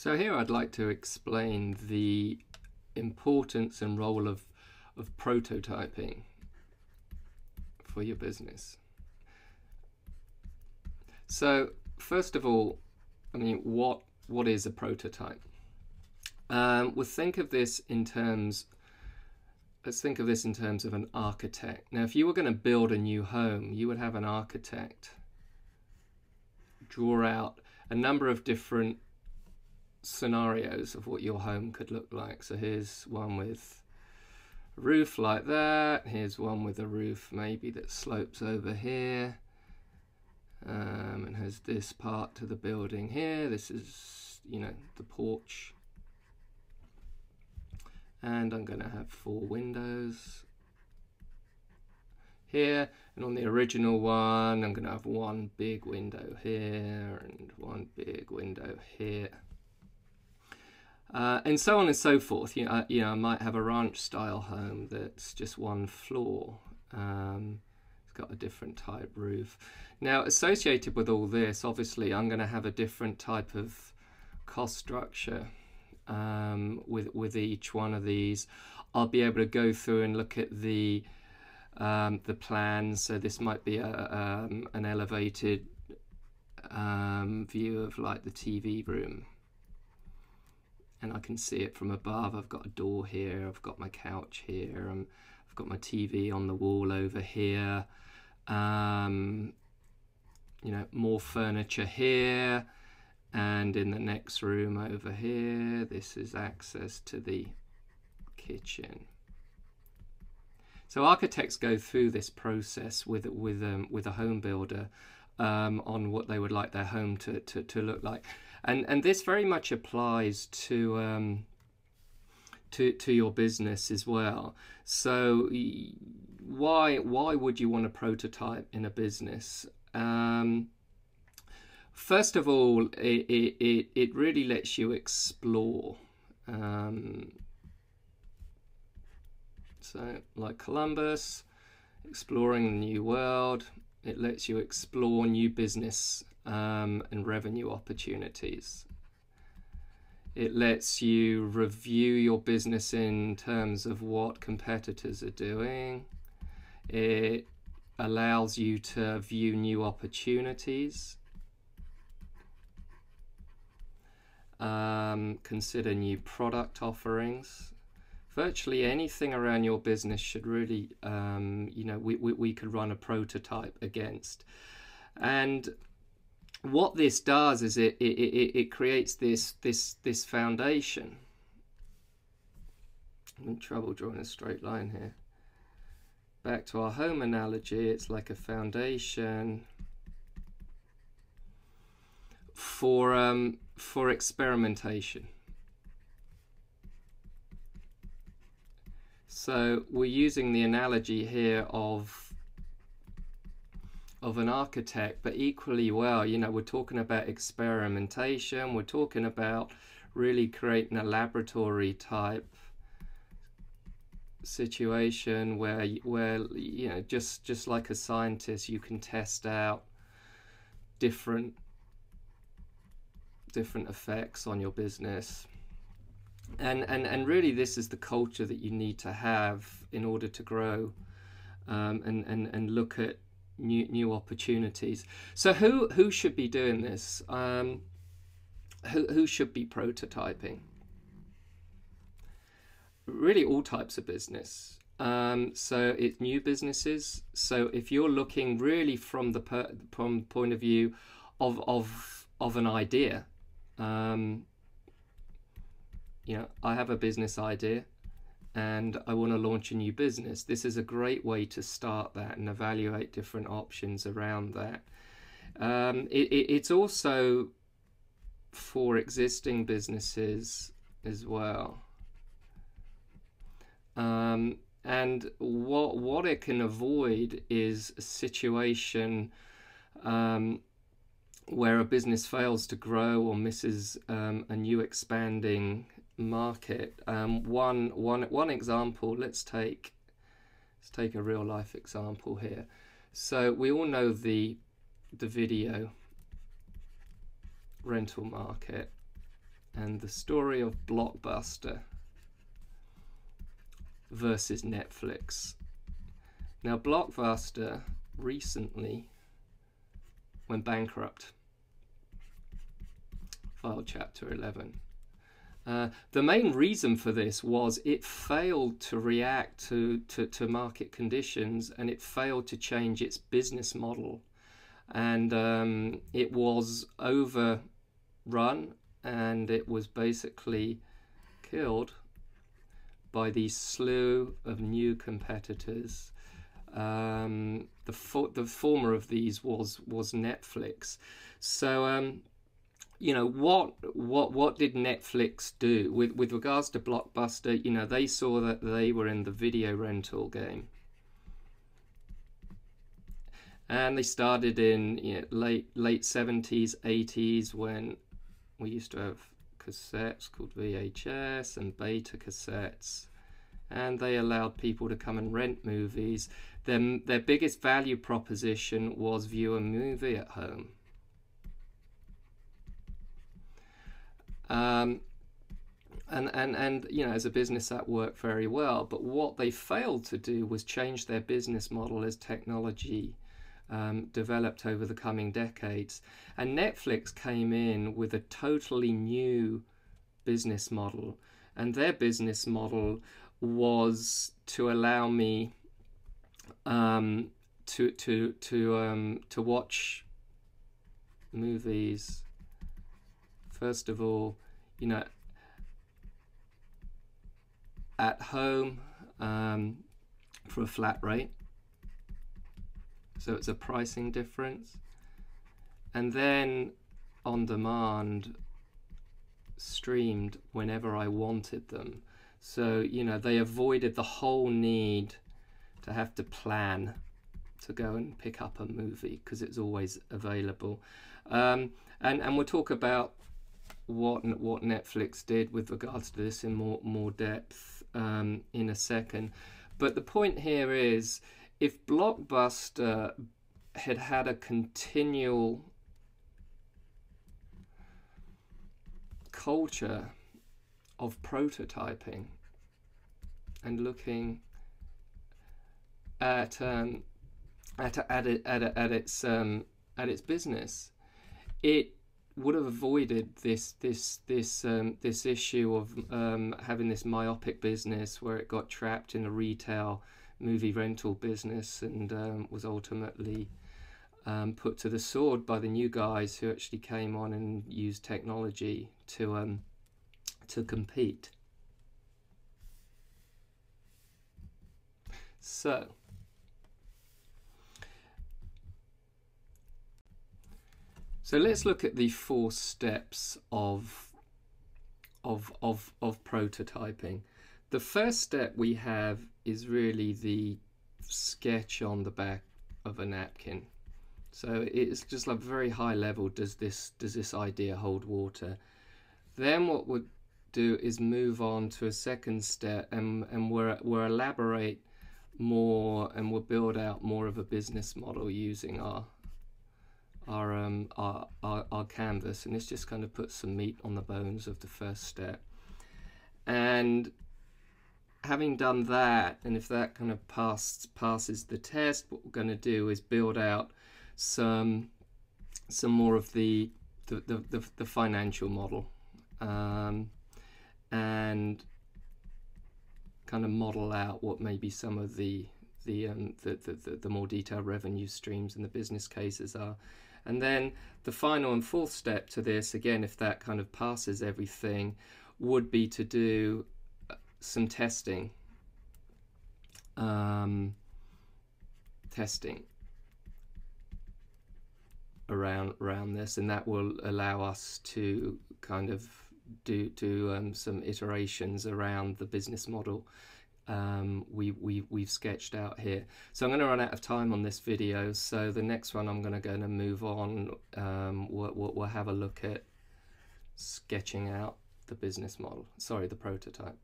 So here I'd like to explain the importance and role of prototyping for your business. So first of all, I mean, what is a prototype? We'll think of this in terms. Let's think of this in terms of an architect. Now, if you were going to build a new home, you would have an architect draw out a number of different scenarios of what your home could look like. So here's one with a roof like that. Here's one with a roof maybe that slopes over here, and has this part to the building here. This is, you know, the porch. And I'm going to have 4 windows here, and on the original one I'm going to have 1 big window here and 1 big window here, and so on and so forth. I might have a ranch style home that's just 1 floor. It's got a different type roof. Now, associated with all this, obviously I'm going to have a different type of cost structure. With each one of these, I'll be able to go through and look at the plans. So this might be an elevated view of like the TV room, and I can see it from above. I've got a door here, I've got my couch here, I've got my TV on the wall over here, more furniture here. And in the next room over here, this is access to the kitchen. So architects go through this process with a home builder on what they would like their home to look like, and this very much applies to your business as well. So why would you want to prototype in a business? First of all, it really lets you explore. So like Columbus, exploring the new world, it lets you explore new business and revenue opportunities. It lets you review your business in terms of what competitors are doing. It allows you to view new opportunities. Consider new product offerings. Virtually anything around your business should really, we could run a prototype against. And what this does is it creates this foundation. I'm in trouble drawing a straight line here. Back to our home analogy, it's like a foundation for experimentation. So we're using the analogy here of an architect, but equally well, we're talking about experimentation. We're talking about really creating a laboratory type situation where just like a scientist, you can test out different effects on your business, and really this is the culture that you need to have in order to grow, and look at new opportunities. So who should be doing this? Who should be prototyping? Really all types of business. So it's new businesses. So if you're looking really from the point of view of an idea, I have a business idea and I want to launch a new business. This is a great way to start that and evaluate different options around that. It's also for existing businesses as well. And what it can avoid is a situation where a business fails to grow or misses a new expanding market. One example. Let's take a real life example here. So we all know the video rental market. and the story of Blockbuster versus Netflix. Now, Blockbuster recently went bankrupt, filed Chapter 11. The main reason for this was it failed to react to market conditions, and it failed to change its business model. And it was overrun, and it was basically killed by the slew of new competitors. The former of these was Netflix. So you know, what did Netflix do with regards to Blockbuster? You know, they saw that they were in the video rental game, and they started in, you know, late 70s, 80s, when we used to have cassettes called VHS and beta cassettes, and they allowed people to come and rent movies. Their biggest value proposition was view a movie at home. And you know, as a business that worked very well, but what they failed to do was change their business model as technology developed over the coming decades. And Netflix came in with a totally new business model, and their business model was to allow me to watch movies, first of all, you know, at home for a flat rate. So it's a pricing difference. And then on demand, streamed whenever I wanted them. So, you know, they avoided the whole need to have to plan to go and pick up a movie, because it's always available. And we'll talk about what Netflix did with regards to this in more depth in a second. But the point here is, if Blockbuster had a continual culture of prototyping and looking at its business, it would have avoided this issue of having this myopic business where it got trapped in a retail movie rental business, and was ultimately put to the sword by the new guys who actually came on and used technology to compete. So let's look at the 4 steps of prototyping. The first step we have is really the sketch on the back of a napkin. So it's just like very high level. Does this idea hold water? Then what we'll do is move on to a second step, and we'll elaborate more, and we'll build out more of a business model using our canvas, and this just kind of puts some meat on the bones of the first step. And having done that, and if that kind of passes the test, what we're going to do is build out some more of the financial model, and kind of model out what may be some of the more detailed revenue streams and the business cases are. And then the final and fourth step to this, again, if that kind of passes everything, would be to do some testing around this, and that will allow us to kind of do some iterations around the business model we've sketched out here. So I'm going to run out of time on this video, so the next one I'm going to move on. We'll have a look at sketching out the business model, the prototype.